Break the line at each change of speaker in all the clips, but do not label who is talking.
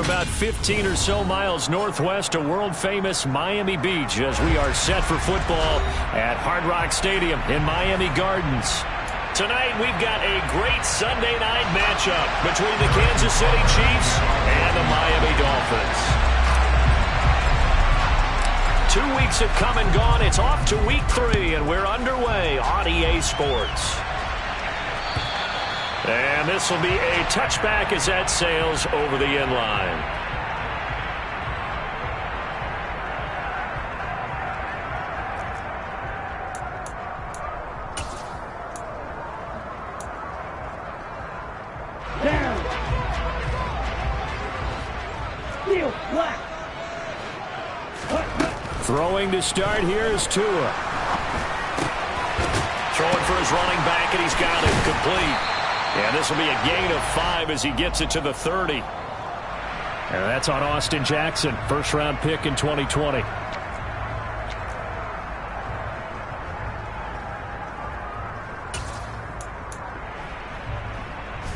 about 15 or so miles northwest of world-famous Miami Beach as we are set for football at Hard Rock Stadium in Miami Gardens. Tonight, we've got a great Sunday night matchup between the Kansas City Chiefs and the Miami Dolphins. 2 weeks have come and gone. It's off to week 3, and we're underway on EA Sports. And this will be a touchback as that sails over the end line.
Down. Steal black.
Throwing to start here is Tua. Throwing for his running back, and he's got it complete. And this will be a gain of 5 as he gets it to the 30. And that's on Austin Jackson, first-round pick in 2020.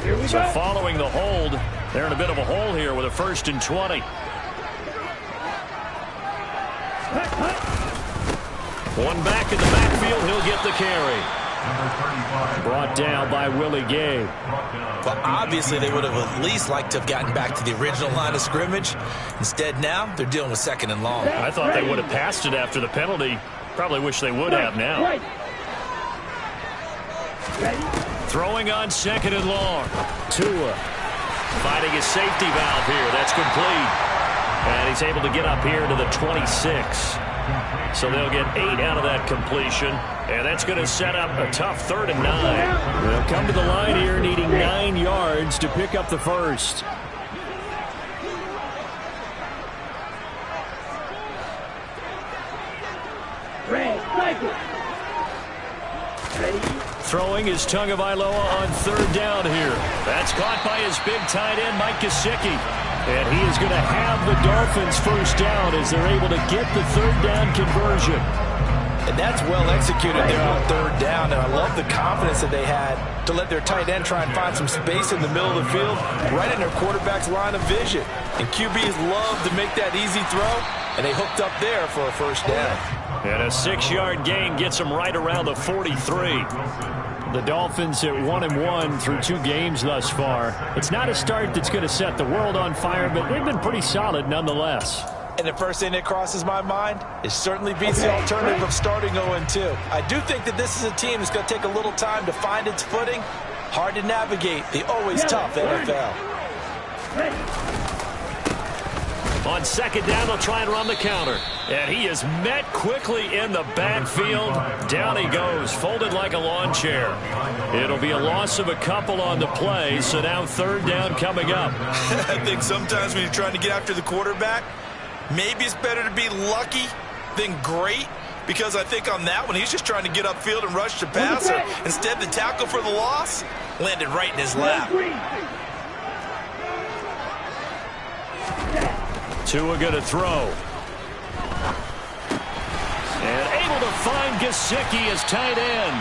Here we
So
go.
following the hold, they're in a bit of a hole here with a 1st and 20. One back in the backfield, he'll get the carry. Brought down by Willie Gay.
Well, obviously they would have at least liked to have gotten back to the original line of scrimmage. Instead now, they're dealing with 2nd and long.
I thought they would have passed it after the penalty. Probably wish they would have now. Throwing on 2nd and long. Tua finding his safety valve here. That's complete. And he's able to get up here to the 26. So they'll get 8 out of that completion. And that's going to set up a tough 3rd and 9. They'll come to the line here needing 9 yards to pick up the first. Throwing is Tagovailoa on 3rd down here. That's caught by his big tight end, Mike Gesicki. And he is going to have the Dolphins first down as they're able to get the 3rd down conversion.
And that's well executed there on 3rd down. And I love the confidence that they had to let their tight end try and find some space in the middle of the field, right in their quarterback's line of vision. And QBs love to make that easy throw, and they hooked up there for a first down.
And a 6-yard gain gets them right around the 43. The Dolphins at 1-1 through 2 games thus far. It's not a start that's going to set the world on fire, but they've been pretty solid nonetheless.
And the first thing that crosses my mind is certainly beats the alternative of starting 0-2. I do think that this is a team that's going to take a little time to find its footing. Hard to navigate the always tough NFL.
On 2nd down, they'll try and run the counter. And he is met quickly in the backfield. Down he goes, folded like a lawn chair. It'll be a loss of a couple on the play, so now 3rd down coming up.
I think sometimes when you're trying to get after the quarterback, maybe it's better to be lucky than great, because I think on that one, he's just trying to get upfield and rush the passer. Instead, the tackle for the loss landed right in his lap.
Tua going to throw. And able to find Gesicki as tight end.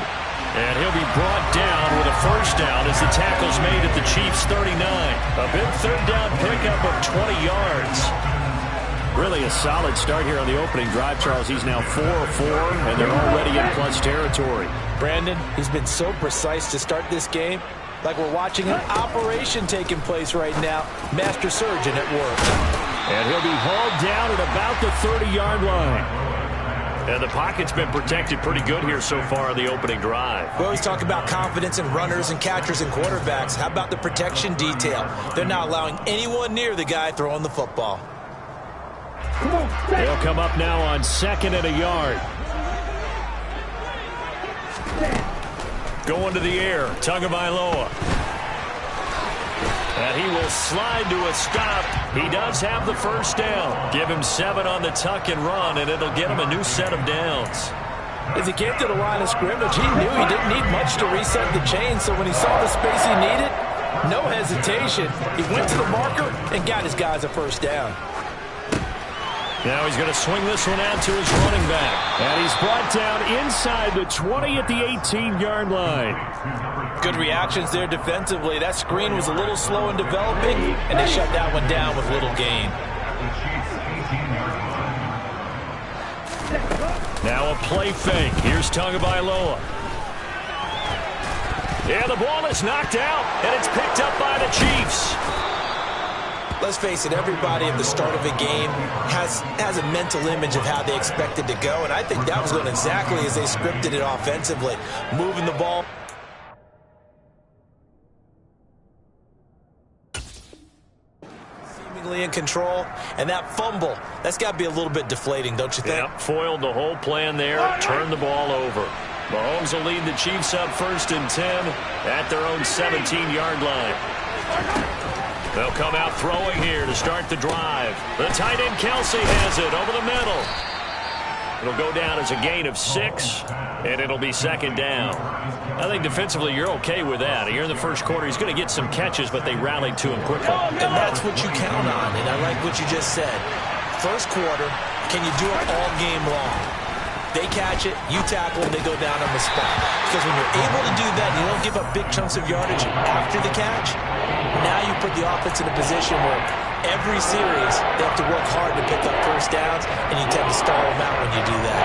And he'll be brought down with a first down as the tackle's made at the Chiefs' 39. A big 3rd down pickup of 20 yards. Really a solid start here on the opening drive, Charles. He's now 4 of 4, and they're already in plus territory.
Brandon, he's been so precise to start this game. Like we're watching an operation taking place right now. Master surgeon at work.
And he'll be hauled down at about the 30-yard line. And the pocket's been protected pretty good here so far on the opening drive.
We always talk about confidence in runners and catchers and quarterbacks. How about the protection detail? They're not allowing anyone near the guy throwing the football.
They'll come up now on 2nd and a yard. Going to the air, Tagovailoa. And he will slide to a stop. He does have the first down. Give him 7 on the tuck and run, and it'll get him a new set of downs.
As he came to the line of scrimmage, he knew he didn't need much to reset the chain, so when he saw the space he needed, no hesitation. He went to the marker and got his guys a first down.
Now he's going to swing this one out to his running back. And he's brought down inside the 20 at the 18-yard line.
Good reactions there defensively. That screen was a little slow in developing, and they shut that one down with little gain.
Now a play fake. Here's Tagovailoa. Yeah, the ball is knocked out, and it's picked up by the Chiefs.
Let's face it, everybody at the start of a game has a mental image of how they expect it to go, and I think that was going exactly as they scripted it offensively, moving the ball. Seemingly in control, and that fumble, that's got to be a little bit deflating, don't you think?
Yeah, foiled the whole plan there, turned the ball over. Mahomes will lead the Chiefs up 1st and 10 at their own 17-yard line. They'll come out throwing here to start the drive. The tight end Kelsey has it over the middle. It'll go down as a gain of 6, and it'll be 2nd down. I think defensively you're okay with that. Here in the first quarter, he's going to get some catches, but they rallied to him quickly.
And that's what you count on, and I like what you just said. First quarter, can you do it all game long? They catch it, you tackle them, they go down on the spot. Because when you're able to do that, you don't give up big chunks of yardage after the catch. Now you put the offense in a position where every series they have to work hard to pick up first downs, and you tend to stall them out when you do that.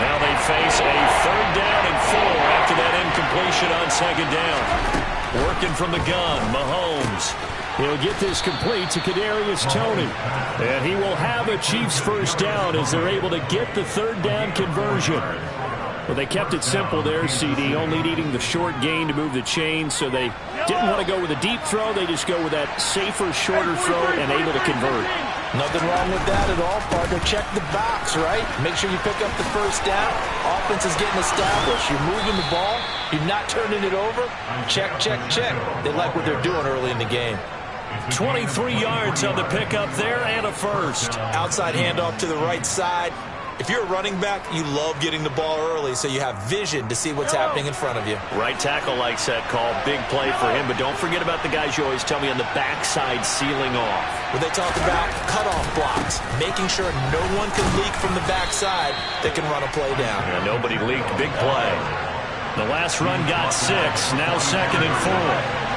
Now they face a 3rd down and 4 after that incompletion on 2nd down. Working from the gun, Mahomes. He'll get this complete to Kadarius Toney. And he will have a Chiefs first down as they're able to get the 3rd down conversion. Well, they kept it simple there, CD, only needing the short gain to move the chain, so they didn't want to go with a deep throw. They just go with that safer, shorter throw and able to convert.
Nothing wrong with that at all, partner. Check the box, right? Make sure you pick up the first down. Offense is getting established. You're moving the ball. You're not turning it over. Check, check, check. They like what they're doing early in the game.
23 yards on the pickup there and a first.
Outside handoff to the right side. If you're a running back, you love getting the ball early so you have vision to see what's happening in front of you.
Right tackle likes that call. Big play for him, but don't forget about the guys you always tell me on the backside sealing off.
When they talk about cutoff blocks, making sure no one can leak from the backside that can run a play down.
Yeah, nobody leaked. Big play. The last run got 6. Now 2nd and 4.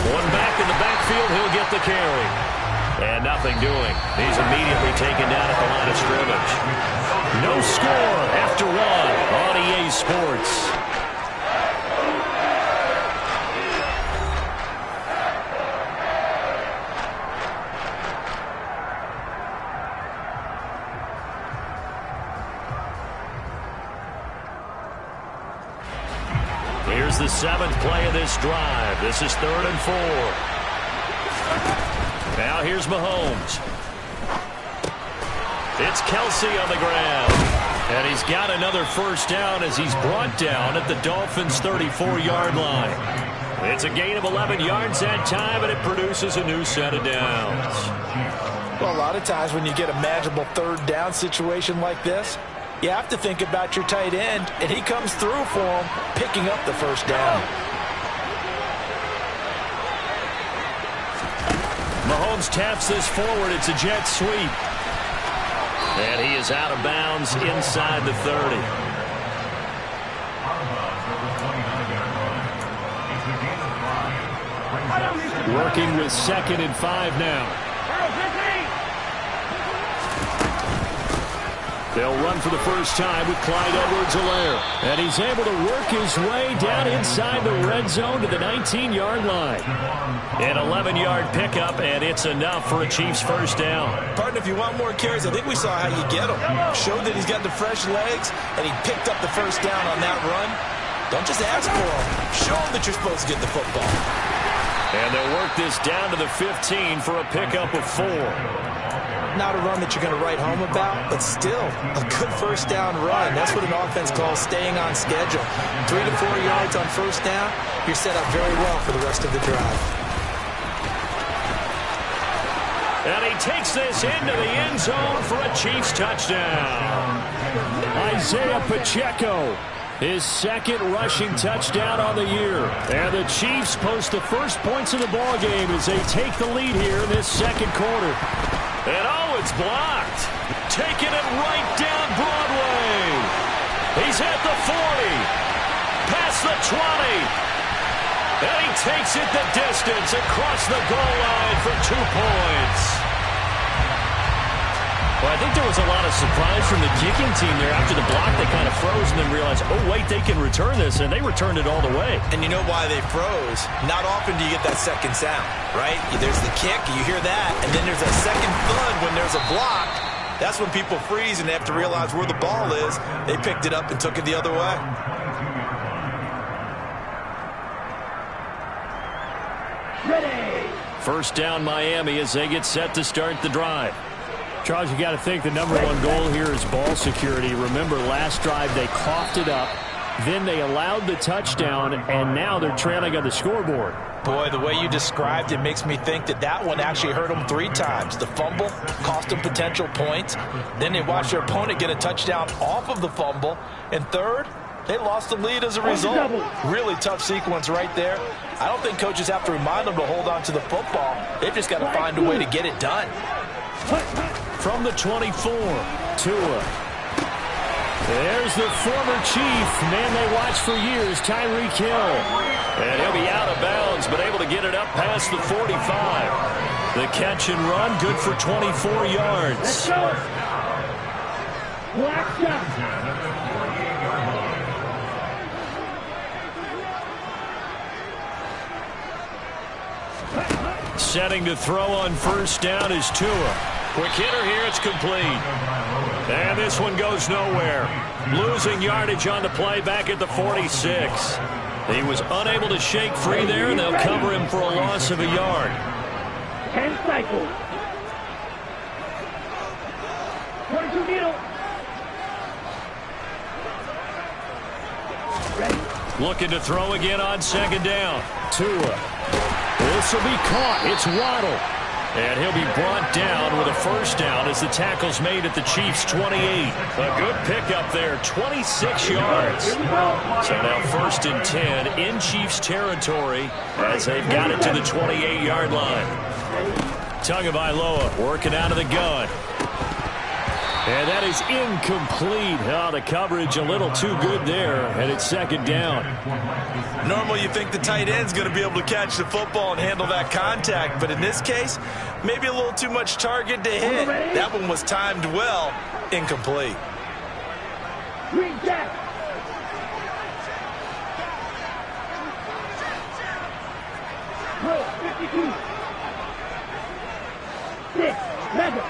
One back in the backfield, he'll get the carry. And nothing doing. He's immediately taken down at the line of scrimmage. No score after 1 on EA Sports. Here's the 7th play of this drive. This is 3rd and 4. Now here's Mahomes. It's Kelsey on the ground. And he's got another first down as he's brought down at the Dolphins' 34-yard line. It's a gain of 11 yards that time, and it produces a new set of downs.
Well, a lot of times when you get a manageable 3rd down situation like this, you have to think about your tight end, and he comes through for him, picking up the first down.
Mahomes taps this forward. It's a jet sweep. And he is out of bounds inside the 30. Working with 2nd and 5 now. They'll run for the first time with Clyde Edwards-Helaire. And he's able to work his way down inside the red zone to the 19-yard line. An 11-yard pickup, and it's enough for a Chiefs first down.
Partner, if you want more carries, I think we saw how you get them. Showed that he's got the fresh legs, and he picked up the first down on that run. Don't just ask for him. Show him that you're supposed to get the football.
And they'll work this down to the 15 for a pickup of 4.
Not a run that you're going to write home about, but still a good first down run. That's what an offense calls staying on schedule. 3 to 4 yards on first down, you're set up very well for the rest of the drive.
And he takes this into the end zone for a Chiefs touchdown. Isaiah Pacheco His second rushing touchdown on the year. And the Chiefs post the first points of the ballgame as they take the lead here in this second quarter. And oh, it's blocked. Taking it right down Broadway. He's at the 40. Past the 20. And he takes it the distance across the goal line for 2 points. Well, I think there was a lot of surprise from the kicking team there. After the block, they kind of froze and then realized, oh, wait, they can return this, and they returned it all the way.
And you know why they froze? Not often do you get that second sound, right? There's the kick, you hear that, and then there's a second thud when there's a block. That's when people freeze and they have to realize where the ball is. They picked it up and took it the other way.
Ready.
First down, Miami, as they get set to start the drive. Charles, you got to think the number one goal here is ball security. Remember, last drive they coughed it up, then they allowed the touchdown, and now they're trailing on the scoreboard.
Boy, the way you described it makes me think that that one actually hurt them 3 times. The fumble cost them potential points. Then they watched their opponent get a touchdown off of the fumble. And third, they lost the lead as a result. Really tough sequence right there. I don't think coaches have to remind them to hold on to the football. They've just got to find a way to get it done.
From the 24, Tua. There's the former Chief, man they watched for years, Tyreek Hill. And he'll be out of bounds, but able to get it up past the 45. The catch and run, good for 24 yards.
Let's go. Black shot.
Setting to throw on first down is Tua. Quick hitter here, it's complete. And this one goes nowhere. Losing yardage on the play back at the 46. He was unable to shake free there, and they'll cover him for a loss of a yard.
10 cycles. 22 needle. Ready.
Looking to throw again on second down. Tua. This will be caught. It's Waddle. And he'll be brought down with a first down as the tackle's made at the Chiefs' 28. A good pickup there, 26 yards. So now first and 10 in Chiefs territory as they've got it to the 28-yard line. Tagovailoa working out of the gun. And that is incomplete. Oh, the coverage a little too good there, and it's second down.
Normally you think the tight end's going to be able to catch the football and handle that contact, but in this case, maybe a little too much target to hit. That one was timed well, incomplete.
Green jack. Roll 52. 6. Mega.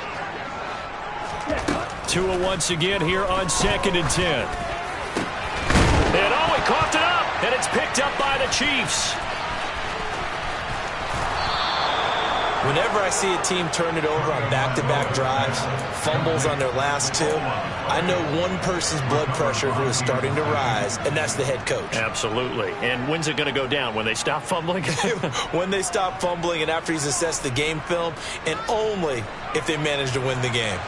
Tua once again here on second and 10. And oh, he coughed it up, and it's picked up by the Chiefs.
Whenever I see a team turn it over on back-to-back drives, fumbles on their last 2, I know one person's blood pressure who is starting to rise, and that's the head coach.
Absolutely. And when's it going to go down? When they stop fumbling?
When they stop fumbling and after he's assessed the game film, and only if they manage to win the game.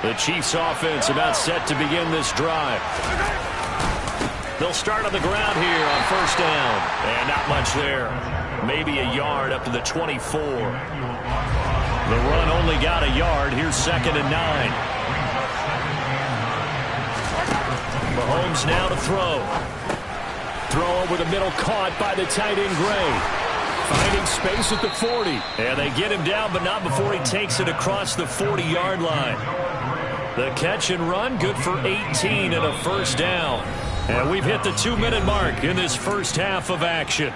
The Chiefs offense about set to begin this drive. They'll start on the ground here on first down. And not much there. Maybe a yard up to the 24. The run only got a yard. Here's second and 9. Mahomes now to throw. Throw over the middle, caught by the tight end Gray. Finding space at the 40. And they get him down, but not before he takes it across the 40-yard line. The catch and run, good for 18 and a first down. And we've hit the 2-minute mark in this first half of action.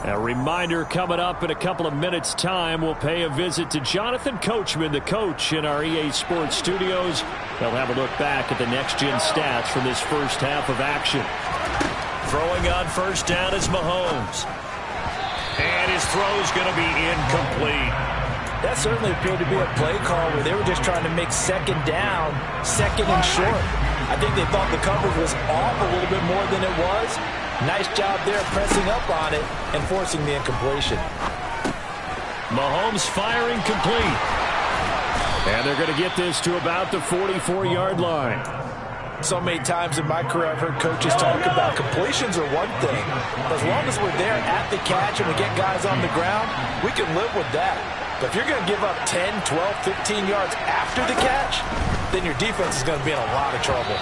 A reminder coming up in a couple of minutes' time, we'll pay a visit to Jonathan Coachman, the coach in our EA Sports studios. They'll have a look back at the next-gen stats from this first half of action. Throwing on first down is Mahomes. And his throw's going to be incomplete.
That certainly appeared to be a play call where they were just trying to make second down, second and short. I think they thought the coverage was off a little bit more than it was. Nice job there pressing up on it and forcing the incompletion.
Mahomes firing complete. And they're going to get this to about the 44-yard line.
So many times in my career I've heard coaches talk about completions are one thing. As long as we're there at the catch and we get guys on the ground, we can live with that. But if you're going to give up 10, 12, 15 yards after the catch, then your defense is going to be in a lot of trouble.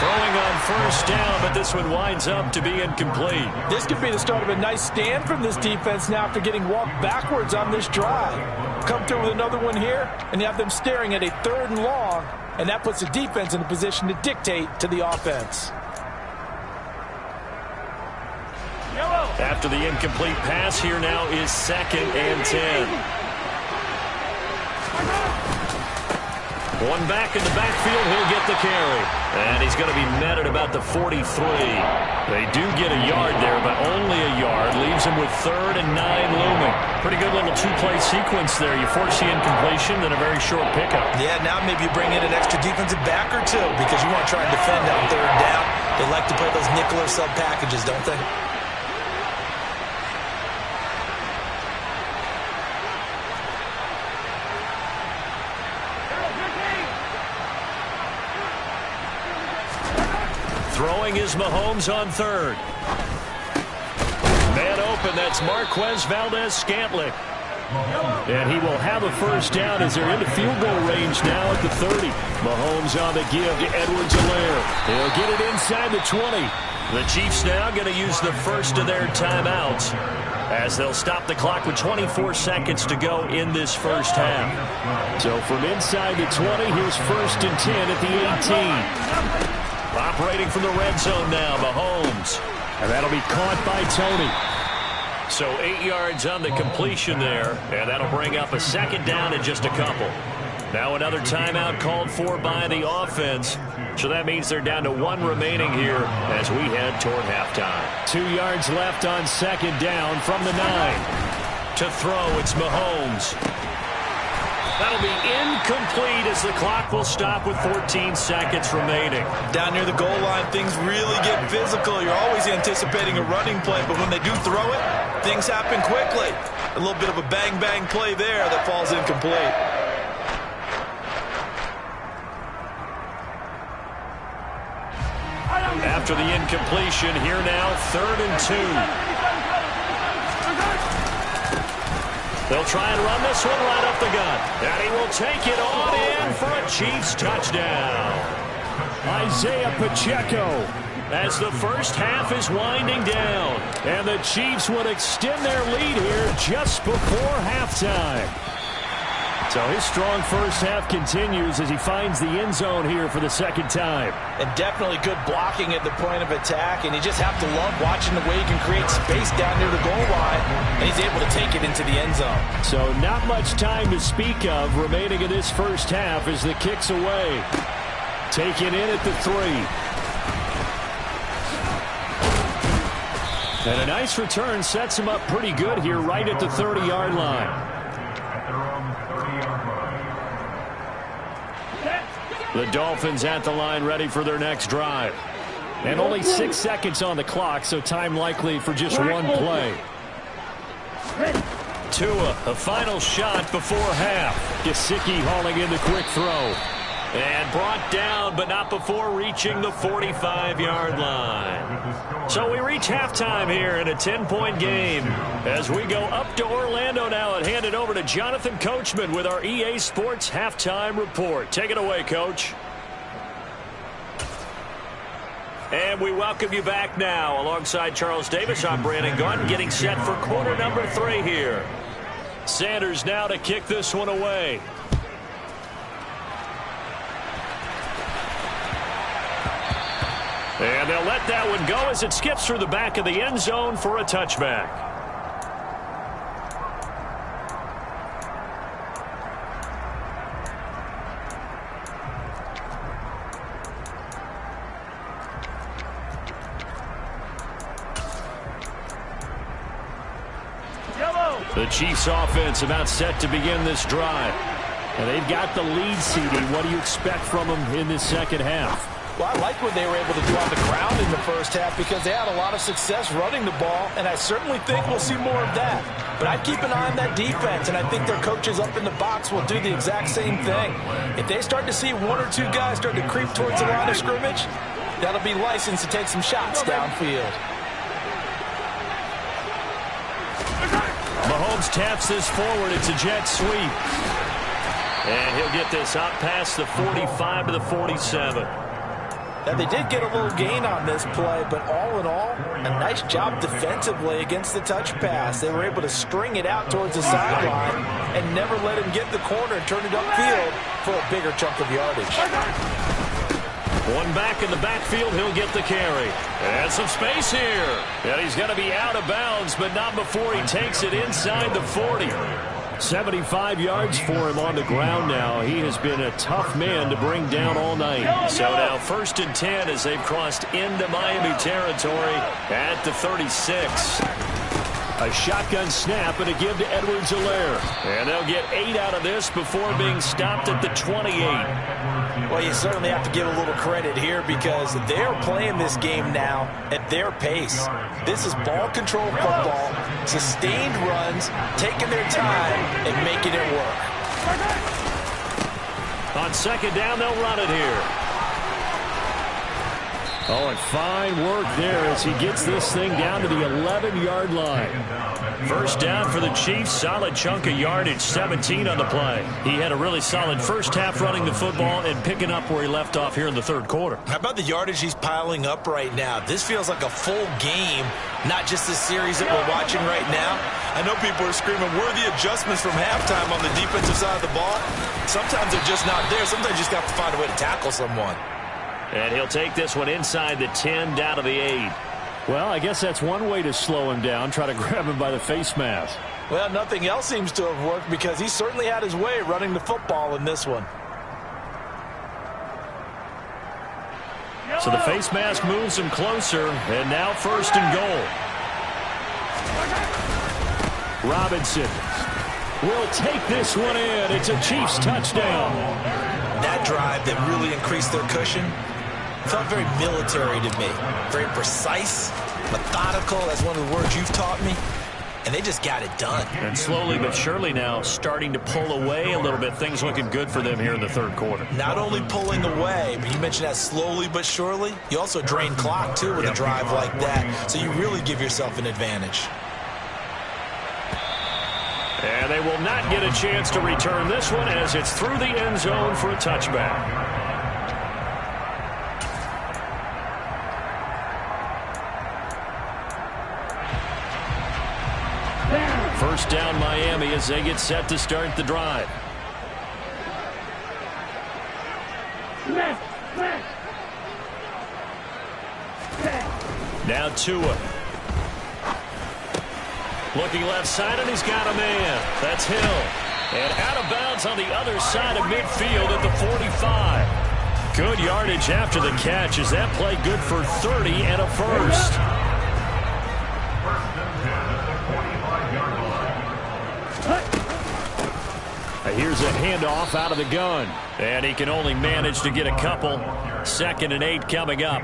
Throwing on first down, but this one winds up to be incomplete.
This could be the start of a nice stand from this defense now after getting walked backwards on this drive. Come through with another one here, and you have them staring at a 3rd and long, and that puts the defense in a position to dictate to the offense.
After the incomplete pass, here now is 2nd and 10. One back in the backfield, he'll get the carry. And he's going to be met at about the 43. They do get a yard there, but only a yard. Leaves him with 3rd and 9 looming. Pretty good little 2-play sequence there. You force the incompletion, then a very short pickup.
Yeah, now maybe you bring in an extra defensive back or two because you want to try and defend on 3rd down. They like to play those nickel or sub packages, don't they?
Throwing is Mahomes on 3rd. Man open, that's Marquez Valdez-Scantling. And he will have a first down as they're into field goal range now at the 30. Mahomes on the give to Edwards-Helaire. He'll get it inside the 20. The Chiefs now going to use the first of their timeouts as they'll stop the clock with 24 seconds to go in this first half. So from inside the 20, here's 1st and 10 at the 18. Operating from the red zone now, Mahomes. And that'll be caught by Tony. So 8 yards on the completion there, and that'll bring up a 2nd down in just a couple. Now another timeout called for by the offense. So that means they're down to 1 remaining here as we head toward halftime. 2 yards left on 2nd down from the 9. To throw, it's Mahomes. That'll be incomplete as the clock will stop with 14 seconds remaining.
Down near the goal line, things really get physical. You're always anticipating a running play, but when they do throw it, things happen quickly. A little bit of a bang-bang play there that falls incomplete.
After the incompletion, here now, 3rd and 2. They'll try and run this one right up the gut. And he will take it on in for a Chiefs touchdown. Isaiah Pacheco as the first half is winding down. And the Chiefs would extend their lead here just before halftime. So his strong first half continues as he finds the end zone here for the 2nd time.
And definitely good blocking at the point of attack. And you just have to love watching the way he can create space down near the goal line. And he's able to take it into the end zone.
So not much time to speak of remaining in this first half as the kick's away. Taken in at the 3. And a nice return sets him up pretty good here right at the 30-yard line. The Dolphins at the line ready for their next drive. And only 6 seconds on the clock, so time likely for just one play. Tua, a final shot before half. Gesicki hauling in the quick throw. And brought down, but not before reaching the 45-yard line. So we reach halftime here in a 10-point game as we go up to Orlando now and hand it over to Jonathan Coachman with our EA Sports Halftime Report. Take it away, Coach. And we welcome you back now. Alongside Charles Davis, I'm Brandon Gaudin, getting set for quarter number 3 here. Sanders now to kick this one away. And they'll let that one go as it skips through the back of the end zone for a touchback. The Chiefs offense about set to begin this drive. And they've got the lead seeding. What do you expect from them in this second half?
Well, I like what they were able to do on the ground in the first half because they had a lot of success running the ball, and I certainly think we'll see more of that. But I'd keep an eye on that defense, and I think their coaches up in the box will do the exact same thing. If they start to see one or two guys start to creep towards the line of scrimmage, that'll be licensed to take some shots downfield.
Mahomes taps this forward. It's a jet sweep. And he'll get this out past the 45 to the 47.
Now, they did get a little gain on this play, but all in all, a nice job defensively against the touch pass. They were able to string it out towards the sideline and never let him get the corner and turn it upfield for a bigger chunk of yardage.
One back in the backfield, he'll get the carry. And some space here. And he's going to be out of bounds, but not before he takes it inside the 40. 75 yards for him on the ground now. He has been a tough man to bring down all night. So now 1st and 10 as they've crossed into Miami territory at the 36. A shotgun snap and a give to Edwards-Helaire. And they'll get 8 out of this before being stopped at the 28.
Well, you certainly have to give a little credit here because they're playing this game now at their pace. This is ball control football, sustained runs, taking their time and making it work.
On 2nd down, they'll run it here. Oh, and fine work there as he gets this thing down to the 11-yard line. 1st down for the Chiefs. Solid chunk of yardage, 17 on the play. He had a really solid first half running the football and picking up where he left off here in the 3rd quarter.
How about the yardage he's piling up right now? This feels like a full game, not just the series that we're watching right now. I know people are screaming, where are the adjustments from halftime on the defensive side of the ball? Sometimes they're just not there. Sometimes you just got to find a way to tackle someone.
And he'll take this one inside the 10 down to the 8. Well, I guess that's one way to slow him down, try to grab him by the face mask.
Well, nothing else seems to have worked because he certainly had his way running the football in this one.
So the face mask moves him closer, and now 1st and goal. Robinson will take this one in. It's a Chiefs touchdown.
That drive that really increased their cushion felt very military to me. Very precise, methodical. That's one of the words you've taught me. And they just got it done.
And slowly but surely now starting to pull away a little bit. Things looking good for them here in the 3rd quarter.
Not only pulling away, but you mentioned that slowly but surely. You also drain clock, too, with a drive like that. So you really give yourself an advantage.
And they will not get a chance to return this one as it's through the end zone for a touchback. 1st down Miami as they get set to start the drive. Now Tua. Looking left side, and he's got a man. That's Hill. And out of bounds on the other side of midfield at the 45. Good yardage after the catch as that play good for 30 and a first. Here's a handoff out of the gun. And he can only manage to get a couple. 2nd and 8 coming up.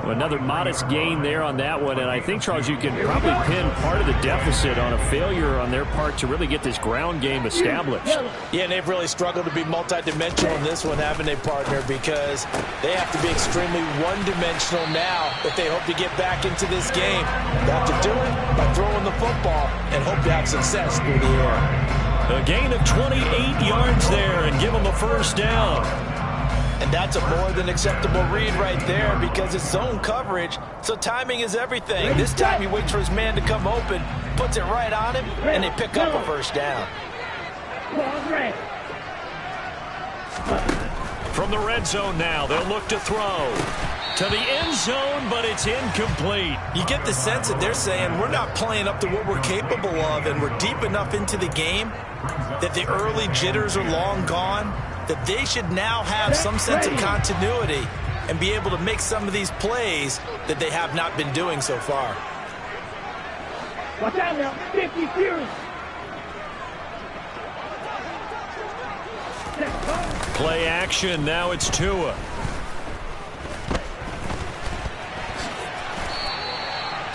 Another modest gain there on that one. And I think, Charles, you can probably pin part of the deficit on a failure on their part to really get this ground game established.
Yeah, and they've really struggled to be multidimensional in this one, haven't they, partner? Because they have to be extremely one-dimensional now if they hope to get back into this game. They have to do it by throwing the football and hope to have success through the air.
A gain of 28 yards there and give them a 1st down.
And that's a more than acceptable read right there because it's zone coverage, so timing is everything. This time he waits for his man to come open, puts it right on him, and they pick up a 1st down.
From the red zone now, they'll look to throw. To the end zone, but it's incomplete.
You get the sense that they're saying we're not playing up to what we're capable of, and we're deep enough into the game that the early jitters are long gone, that they should now have some sense of continuity and be able to make some of these plays that they have not been doing so far.
Watch out now, 50 Fury.
Play action, now it's Tua.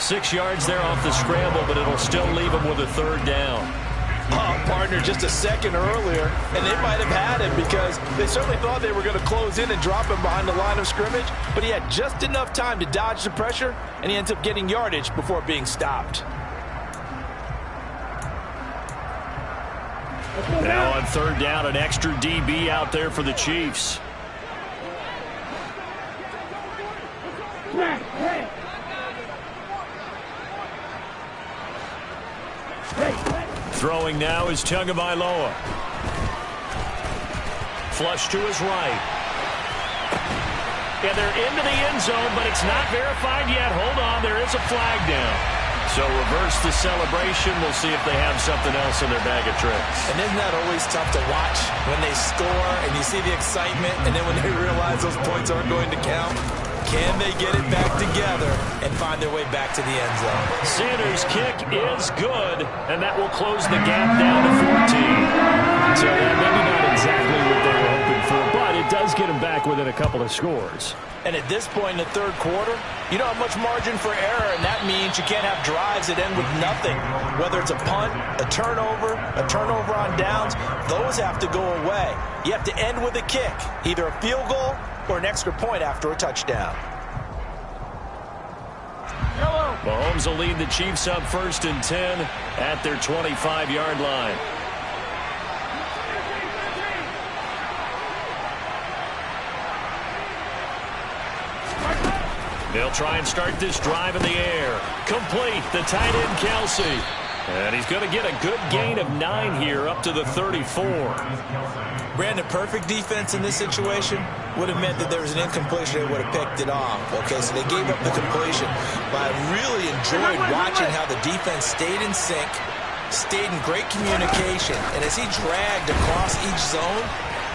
6 yards there off the scramble, but it'll still leave him with a third down.
Oh, partner, just a second earlier, and they might have had him because they certainly thought they were going to close in and drop him behind the line of scrimmage, but he had just enough time to dodge the pressure, and he ends up getting yardage before being stopped.
Now on third down, an extra DB out there for the Chiefs. Throwing now is Tagovailoa. Flush to his right. And they're into the end zone, but it's not verified yet. Hold on, there is a flag down. So reverse the celebration. We'll see if they have something else in their bag of tricks.
And isn't that always tough to watch when they score and you see the excitement, and then when they realize those points aren't going to count? Can they get it back together and find their way back to the end zone?
Sanders' kick is good, and that will close the gap down to 14. So that maybe not exactly what they were hoping for, but it does get them back within a couple of scores.
And at this point in the third quarter, you don't have much margin for error, and that means you can't have drives that end with nothing. Whether it's a punt, a turnover on downs, those have to go away. You have to end with a kick, either a field goal or an extra point after a touchdown.
Mahomes will lead the Chiefs up 1st and 10 at their 25-yard line. They'll try and start this drive in the air. Complete, the tight end Kelsey. And he's going to get a good gain of 9 here up to the 34.
Brandon, perfect defense in this situation would have meant that there was an incompletion. They would have picked it off. Okay, so they gave up the completion. But I really enjoyed watching how the defense stayed in sync, stayed in great communication. And as he dragged across each zone,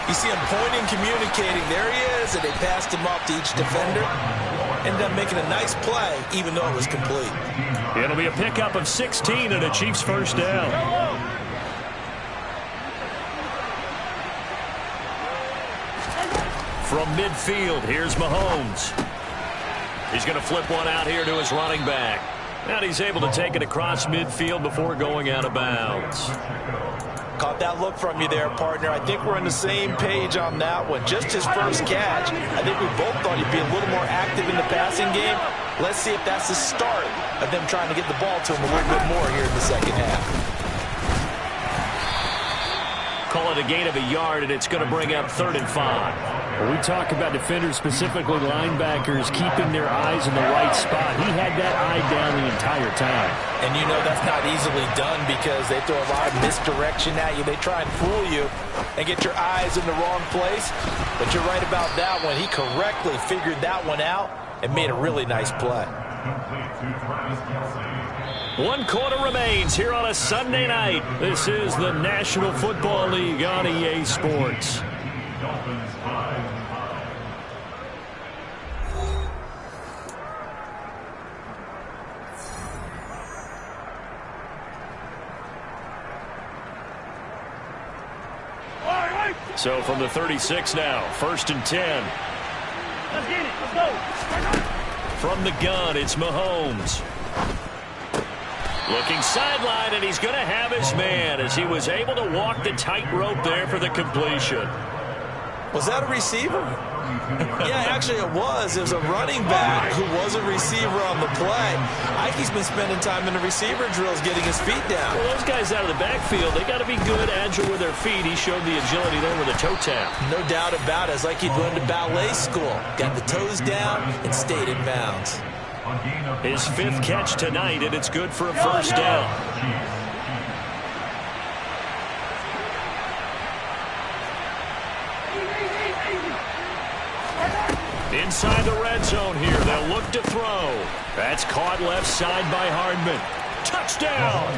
you see him pointing, communicating. There he is, and they passed him off to each defender. Ended up making a nice play, even though it was complete.
It'll be a pickup of 16 and a Chiefs first down. From midfield, here's Mahomes. He's going to flip one out here to his running back. And he's able to take it across midfield before going out of bounds.
Caught that look from you there, partner. I think we're on the same page on that one. Just his first catch. I think we both thought he'd be a little more active in the passing game. Let's see if that's the start of them trying to get the ball to him a little bit more here in the second half.
Call it a gain of a yard, and it's going to bring up 3rd and 5. When we talk about defenders, specifically linebackers, keeping their eyes in the right spot, he had that eye down the entire time.
And you know that's not easily done because they throw a lot of misdirection at you. They try and fool you and get your eyes in the wrong place. But you're right about that one. He correctly figured that one out and made a really nice play.
1 quarter remains here on a Sunday night. This is the National Football League on EA Sports. So from the 36 now, 1st and 10.
Let's get it. Let's go.
From the gun, it's Mahomes. Looking sideline, and he's going to have his man as he was able to walk the tightrope there for the completion.
Was that a receiver? Yeah, actually it was. It was a running back who was a receiver on the play. Ike's been spending time in the receiver drills getting his feet down.
Well, those guys out of the backfield, they got to be good, agile with their feet. He showed the agility there with a toe tap.
No doubt about it. It's like he'd gone to ballet school. Got the toes down and stayed in bounds.
His 5th catch tonight, and it's good for a first down. Inside the red zone here, they'll look to throw. That's caught left side by Hardman. Touchdown!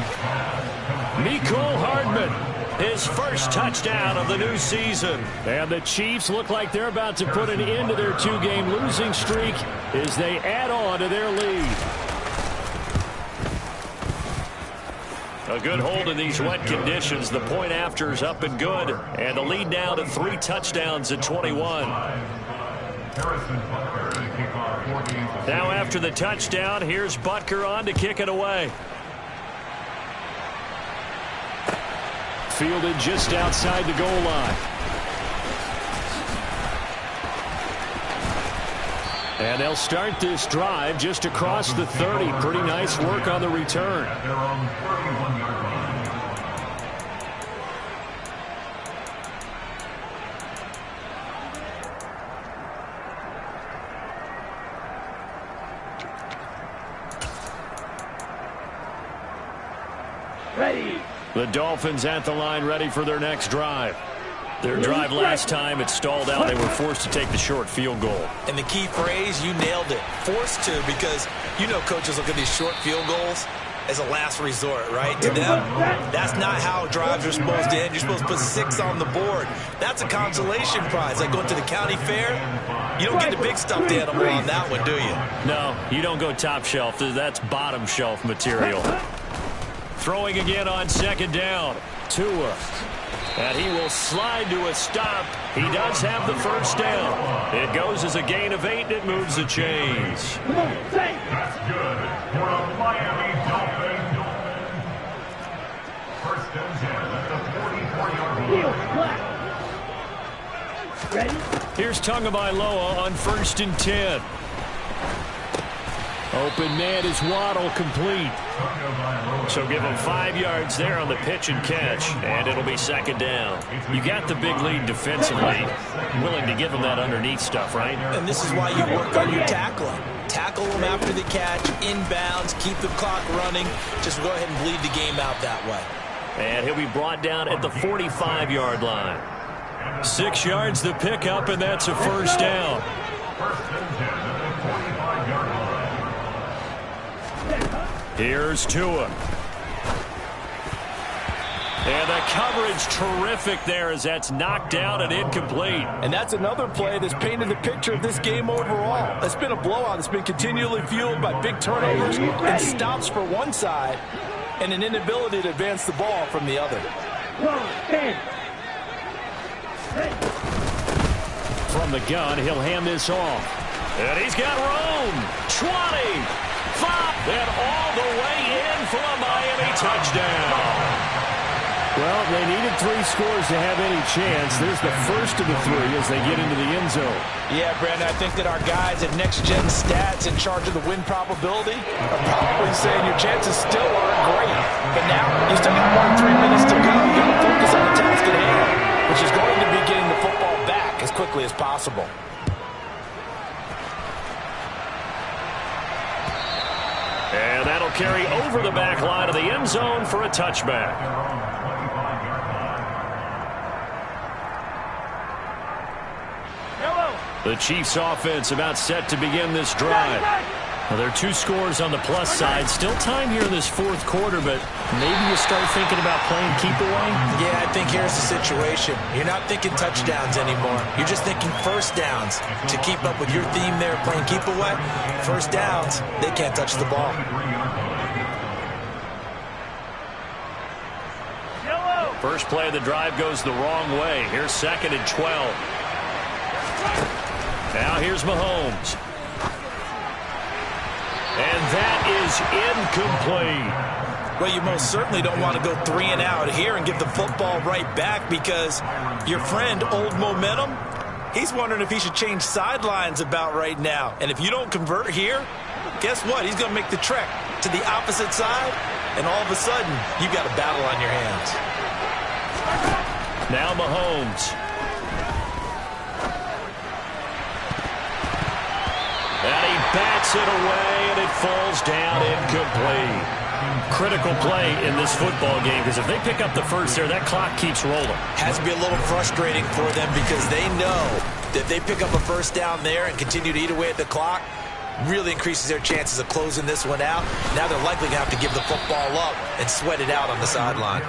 Mecole Hardman, his first touchdown of the new season. And the Chiefs look like they're about to put an end to their 2-game losing streak as they add on to their lead. A good hold in these wet conditions. The point after is up and good. And the lead now to 3 touchdowns at 21. Now after the touchdown, here's Butker on to kick it away. Fielded just outside the goal line. And they'll start this drive just across the 30. Pretty nice work on the return.
Ready.
The Dolphins at the line, ready for their next drive. Their drive last time, it stalled out. They were forced to take the short field goal.
And the key phrase, you nailed it. Forced to, because you know coaches look at these short field goals as a last resort, right? To them, that's not how drives are supposed to end. You're supposed to put 6 on the board. That's a consolation prize. Like going to the county fair, you don't get the big stuffed animal on that one, do you?
No, you don't go top shelf. That's bottom shelf material. Throwing again on second down. Tua. And he will slide to a stop. He does have the first down. It goes as a gain of 8, and it moves the chains.
Come on, say.
That's good for the Miami Dolphins. First and 10 at the 44-yard line.
Ready?
Here's Tagovailoa on 1st and 10. Open man is Waddle, complete. So give him 5 yards there on the pitch and catch, and it'll be second down. You got the big lead defensively, willing to give him that underneath stuff, right?
And this is why you work on your tackling. Tackle them after the catch, inbounds, keep the clock running. Just go ahead and bleed the game out that way.
And he'll be brought down at the 45-yard line. 6 yards the pickup, and that's a first down.
First and 10 at the 45-yard line.
Here's Tua. And the coverage terrific there as that's knocked down and incomplete.
And that's another play that's painted the picture of this game overall. It's been a blowout. It's been continually fueled by big turnovers and stops for one side and an inability to advance the ball from the other.
From the gun, he'll hand this off. And he's got room. 20. 5, and all the way in for a Miami touchdown.
Well, they needed 3 scores to have any chance. There's the first of the 3 as they get into the end zone.
Yeah, Brandon, I think that our guys at Next Gen Stats in charge of the win probability are probably saying your chances still aren't great. But now, you still got more than 3 minutes to go. You got to focus on the task at hand, which is going to be getting the football back as quickly as possible.
And that'll carry over the back line of the end zone for a touchback. The Chiefs offense about set to begin this drive. Well, there are 2 scores on the plus side. Still time here in this 4th quarter, but maybe you start thinking about playing keep away?
Yeah, I think here's the situation. You're not thinking touchdowns anymore. You're just thinking first downs. To keep up with your theme there, playing keep away, first downs, they can't touch the ball.
First play of the drive goes the wrong way. Here's 2nd and 12. Now here's Mahomes. And that is incomplete.
Well, you most certainly don't want to go 3 and out here and give the football right back because your friend, Old Momentum, he's wondering if he should change sidelines about right now. And if you don't convert here, guess what? He's going to make the trek to the opposite side, and all of a sudden, you've got a battle on your hands.
Now Mahomes. And he bats it away, and it falls down incomplete. Critical play in this football game because if they pick up the first there, that clock keeps rolling.
Has to be a little frustrating for them because they know that if they pick up a first down there and continue to eat away at the clock, really increases their chances of closing this one out. Now they're likely going to have to give the football up and sweat it out on the sideline.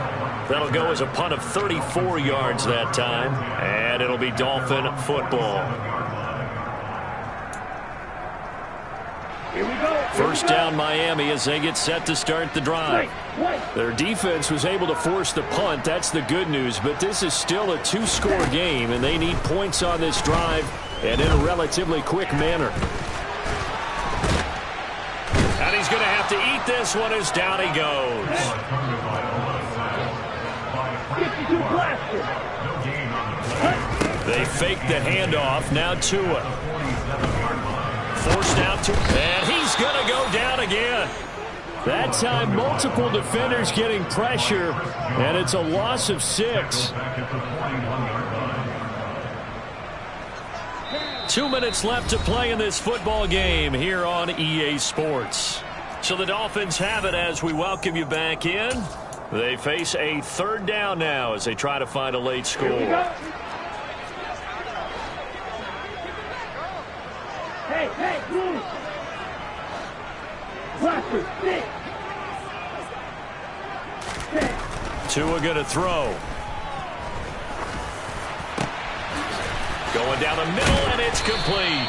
That'll go as a punt of 34 yards that time, and it'll be Dolphin football.
Here we go.
First down Miami as they get set to start the drive.
Their defense was able to force the punt. That's the good news, but this is still a 2-score game, and they need points on this drive and in a relatively quick manner.
going to have to eat this one as down he goes.
52 blaster.
They fake the handoff. Now Tua. Forced out to, and he's going to go down again.
That time, multiple defenders getting pressure, and it's a loss of 6.
2 minutes left to play in this football game here on EA Sports. So the Dolphins have it as we welcome you back in. They face a third down now as they try to find a late score.
Hey, move. Blaster, sit.
Tua going to throw. Going down the middle, and it's complete.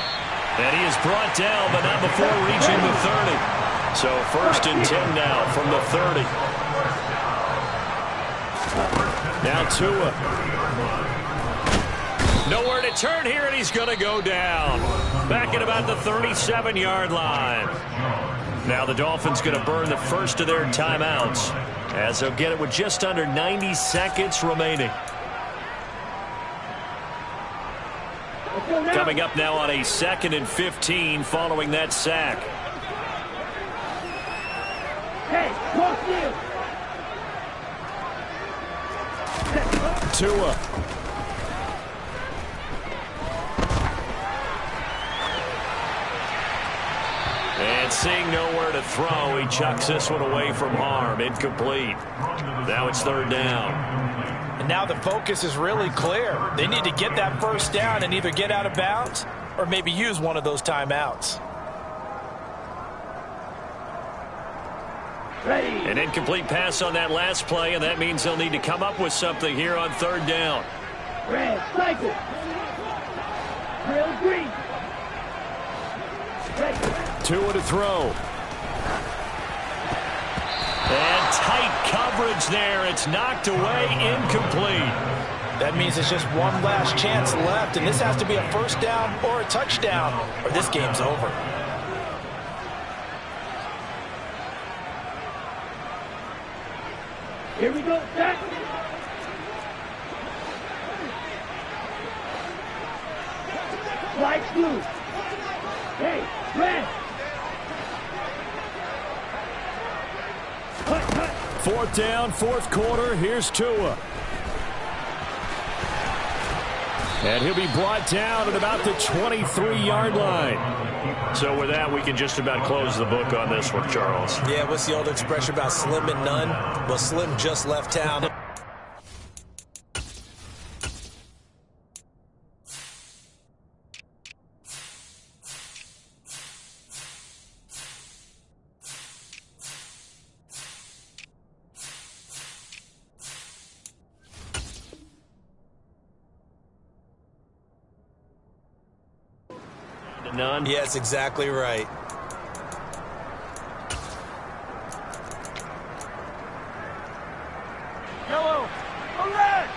And he is brought down, but not before reaching the 30. So 1st and 10 now from the 30. Now Tua. Nowhere to turn here, and he's going to go down. Back at about the 37-yard line. Now the Dolphins going to burn the first of their timeouts as they'll get it with just under 90 seconds remaining. Coming up now on a 2nd and 15 following that sack.
Hey, cross field.
Tua.
And seeing nowhere to throw, he chucks this one away from harm. Incomplete. Now it's 3rd down.
And now the focus is really clear. They need to get that first down and either get out of bounds or maybe use one of those timeouts.
Ready.
An incomplete pass on that last play, and that means they'll need to come up with something here on 3rd down.
Red, cycle. Real green. Ready.
Tua to throw.
And tight coverage there. It's knocked away, incomplete.
That means it's just one last chance left, and this has to be a first down or a touchdown, or this game's over.
Here we go, set. Lights blue. Hey, red. Cut.
4th down, 4th quarter. Here's Tua. And he'll be brought down at about the 23-yard line.
So with that, we can just about close the book on this one, Charles.
Yeah, what's the old expression about slim and none? Well, Slim just left town.
None.
Yes, exactly right.
Yellow. Red.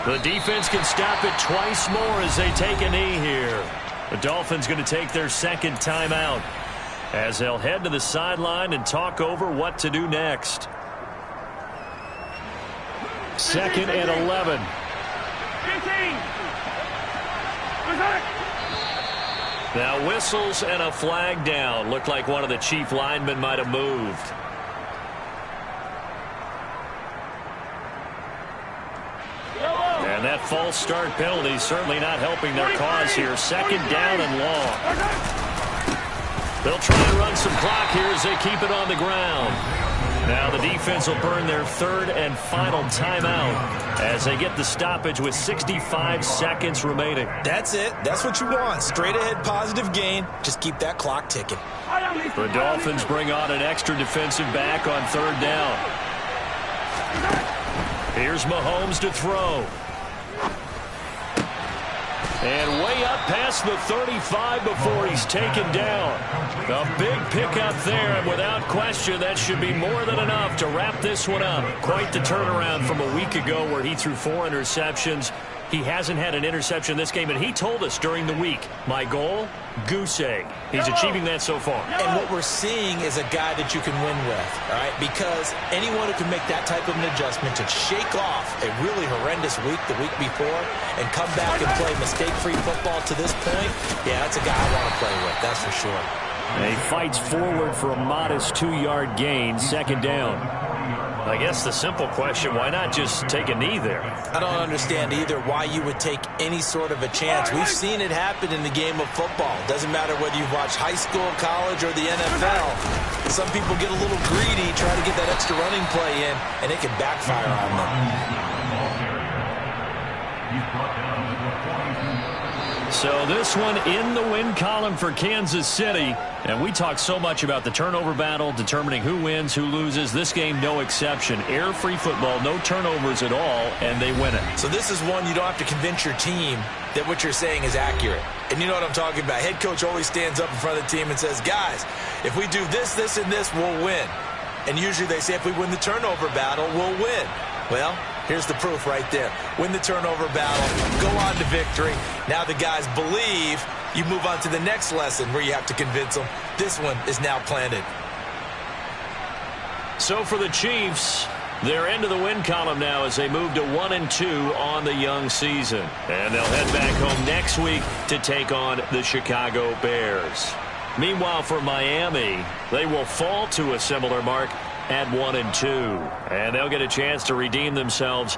The defense can stop it twice more as they take a knee here. The Dolphins going to take their 2nd timeout as they'll head to the sideline and talk over what to do next.
2nd and 11.
15.
Now whistles and a flag down. Looked like one of the chief linemen might have moved. And that false start penalty certainly not helping their cause here. 2nd down and long. They'll try and run some clock here as they keep it on the ground. Now the defense will burn their 3rd and final timeout as they get the stoppage with 65 seconds remaining.
That's it. That's what you want. Straight ahead positive gain. Just keep that clock ticking.
The Dolphins bring on an extra defensive back on 3rd down. Here's Mahomes to throw. And way up past the 35 before he's taken down. A big pickup there, and without question, that should be more than enough to wrap this one up. Quite the turnaround from a week ago where he threw 4 interceptions. He hasn't had an interception this game, and he told us during the week, my goal, goose egg. He's achieving that so far.
And what we're seeing is a guy that you can win with, all right? Because anyone who can make that type of an adjustment to shake off a really horrendous week the week before and come back and play mistake-free football to this point, yeah, that's a guy I want to play with, that's for sure.
And he fights forward for a modest 2-yard gain, second down.
I guess the simple question, why not just take a knee there?
I don't understand either why you would take any sort of a chance. We've seen it happen in the game of football. Doesn't matter whether you've watched high school, college, or the NFL. Some people get a little greedy, try to get that extra running play in, and it can backfire on them.
So this one in the win column for Kansas City. And we talk so much about the turnover battle, determining who wins, who loses. This game, no exception. Air-free football, no turnovers at all, and they win it.
So this is one you don't have to convince your team that what you're saying is accurate. And you know what I'm talking about. Head coach always stands up in front of the team and says, guys, if we do this, this, and this, we'll win. And usually they say if we win the turnover battle, we'll win. Well, here's the proof right there. Win the turnover battle, go on to victory. Now the guys believe. You move on to the next lesson where you have to convince them. This one is now planted.
So for the Chiefs, they're into the win column now as they move to 1-2 on the young season. And they'll head back home next week to take on the Chicago Bears. Meanwhile, for Miami, they will fall to a similar mark at 1-2. And they'll get a chance to redeem themselves